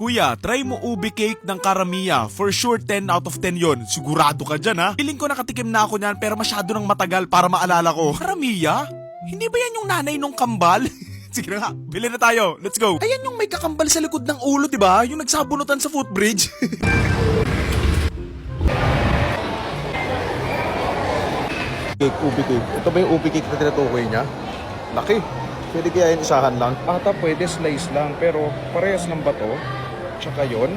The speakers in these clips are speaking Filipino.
Kuya, try mo ube cake ng Karamiya. For sure, 10 out of 10 yon. Sigurado ka dyan, ha? Piling ko nakatikim na ako niyan pero masyado nang matagal para maalala ko. Karamiya? Hindi ba yan yung nanay nung kambal? Sige na nga, bili na tayo. Let's go. Ayan yung may kakambal sa likod ng ulo, di ba? Yung nagsabunutan sa footbridge. Cake, ubi cake. Ito ba yung ubi cake na tinutukoy niya? Laki. Pwede kaya yung isahan lang? Ata pwede slice lang, pero parehas lang ba to? Tsaka yon?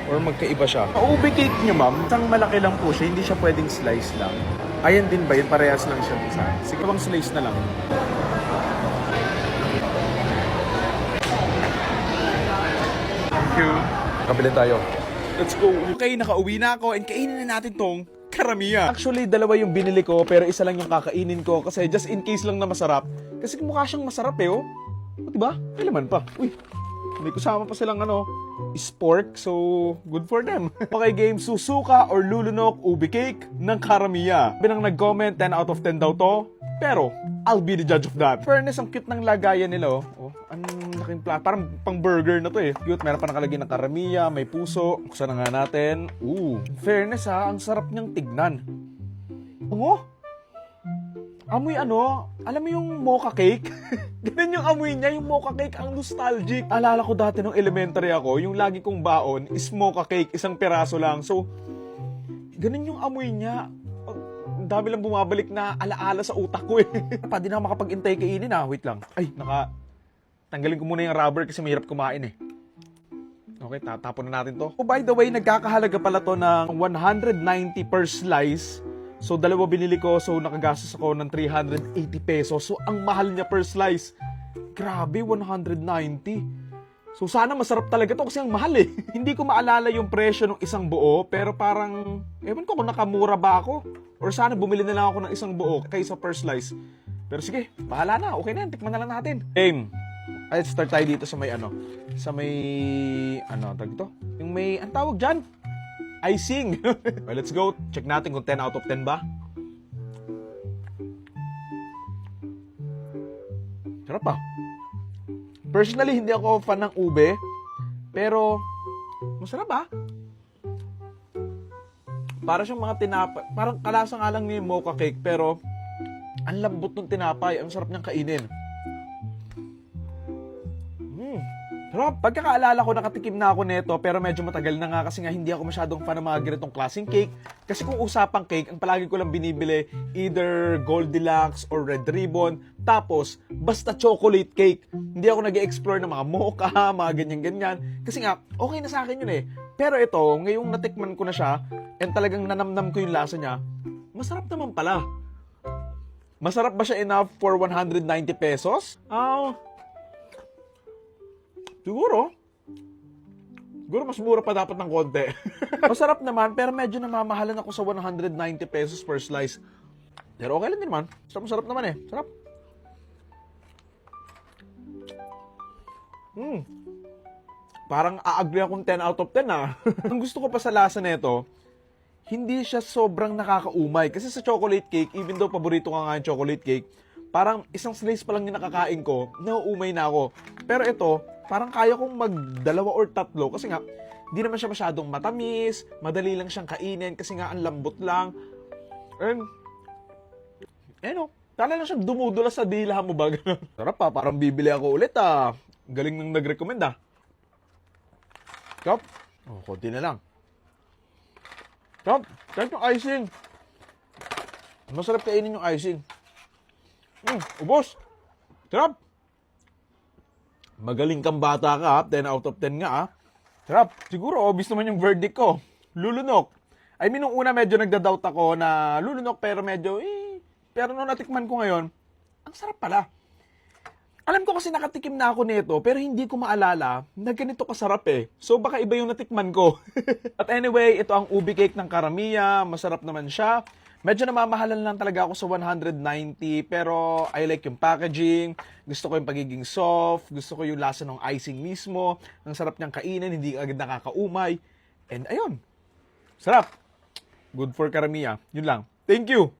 Or magkaiba siya? Ang ubi cake niyo, ma'am, isang malaki lang po siya. Hindi siya pwedeng slice lang. Ayan din ba yun? Parehas lang siya isa. Sige bang slice na lang. Thank you. Kabili tayo. Let's go. Okay, nakauwi na ako and kainin na natin tong Karamiya. Actually, dalawa yung binili ko pero isa lang yung kakainin ko kasi just in case lang na masarap. Kasi mukha siyang masarap eh, oh. O, diba? May laman pa. Uy, may kasama pa silang spork, so good for them. Okay, game, susuka or lulunok ubi cake ng Karamiya. Binang nag-comment, 10 out of 10 daw to. Pero, I'll be the judge of that. Fairness, ang cute ng lagayan nila, oh. Oh, anong laking plat. Parang pang burger na to eh. Cute, meron pa nakalagay ng Karamiya, may puso. Buksan na nga natin. Fairness ha, ang sarap niyang tignan. Ano? Amoy alam mo yung mocha cake? Ganun yung amoy niya, yung mocha cake, ang nostalgic. Alala ko dati nung elementary ako, yung lagi kong baon is mocha cake, isang piraso lang. So, ganun yung amoy niya. Ang dami lang bumabalik na alaala sa utak ko eh. Pa, di na ako makapag-intay kainin ah. Wait lang. Ay, tanggalin ko muna yung rubber kasi mahirap kumain eh. Okay, tatapon na natin to. Oh, by the way, nagkakahalaga pala to ng 190 per slice. So, dalawa binili ko. So, nakagastos ako ng 380 pesos. So, ang mahal niya per slice. Grabe, 190. So, sana masarap talaga to kasi ang mahal eh. Hindi ko maalala yung presyo ng isang buo. Pero parang, ewan ko kung nakamura ba ako. Or sana bumili na lang ako ng isang buo kaysa per slice. Pero sige, bahala na. Okay na yan. Tikman na lang natin. Game. Let's start tayo dito sa may Sa may, tag ito? Yung may, ang tawag dyan? Icing. Well, let's go. Check natin kung 10 out of 10 ba. Sarap pa. Personally, hindi ako fan ng ube. Pero, masarap ah. Para siyang mga tinapay. Parang kalasa nga lang ni mocha cake. Pero, ang lambot ng tinapay. Ang sarap niyang kainin. Sarap. Pagkakaalala ko, nakatikim na ako nito. Pero medyo matagal na nga. Kasi nga, hindi ako masyadong fan ng mga ganitong klaseng cake. Kasi kung usapang cake, ang palagi ko lang binibili, either Goldilocks or Red Ribbon. Tapos, basta chocolate cake. Hindi ako nag-explore ng mga mocha, mga ganyan-ganyan. Kasi nga, okay na sa akin yun eh. Pero ito, ngayong natikman ko na siya, and talagang nanamnam ko yung lasa niya, masarap naman pala. Masarap ba siya enough for 190 pesos? Siguro mas mura pa dapat ng konti. Masarap naman, pero medyo namamahalan ako sa 190 pesos per slice. Pero okay lang din naman. Masarap naman eh. Sarap. Parang a-agree akong 10 out of 10 ah. Ang gusto ko pa sa lasa nito, hindi siya sobrang nakakaumay. Kasi sa chocolate cake, even though paborito ko nga yung chocolate cake, parang isang slice pa lang yung nakakain ko, nauumay na ako. Pero ito, parang kaya kong magdalawa or tatlo kasi nga, di naman siya masyadong matamis, madali lang siyang kainin kasi nga ang lambot lang. And, tala lang siyang dumudula sa dila mo ba? Sarap pa, parang bibili ako ulit ah. Galing nang nag-recommend ah. Sarap. Konti na lang. Sarap. Sarap yung icing. Masarap kainin yung icing. Ubos. Sarap. Magaling kang bata ka, 10 out of 10 nga ah. Sarap. Siguro, obvious naman yung verdict ko. Lulunok. I mean, nung una medyo nagda-doubt ako na lulunok pero medyo, pero nung natikman ko ngayon, ang sarap pala. Alam ko kasi nakatikim na ako nito, pero hindi ko maalala na ganito kasarap eh. So baka iba yung natikman ko. At anyway, ito ang ubi cake ng Karamiya. Masarap naman siya. Medyo namamahalan lang talaga ako sa 190, pero I like yung packaging. Gusto ko yung pagiging soft. Gusto ko yung lasa ng icing mismo. Ang sarap niyang kainin, hindi agad nakakaumay. And ayun, sarap. Good for Karamiya. Yun lang. Thank you!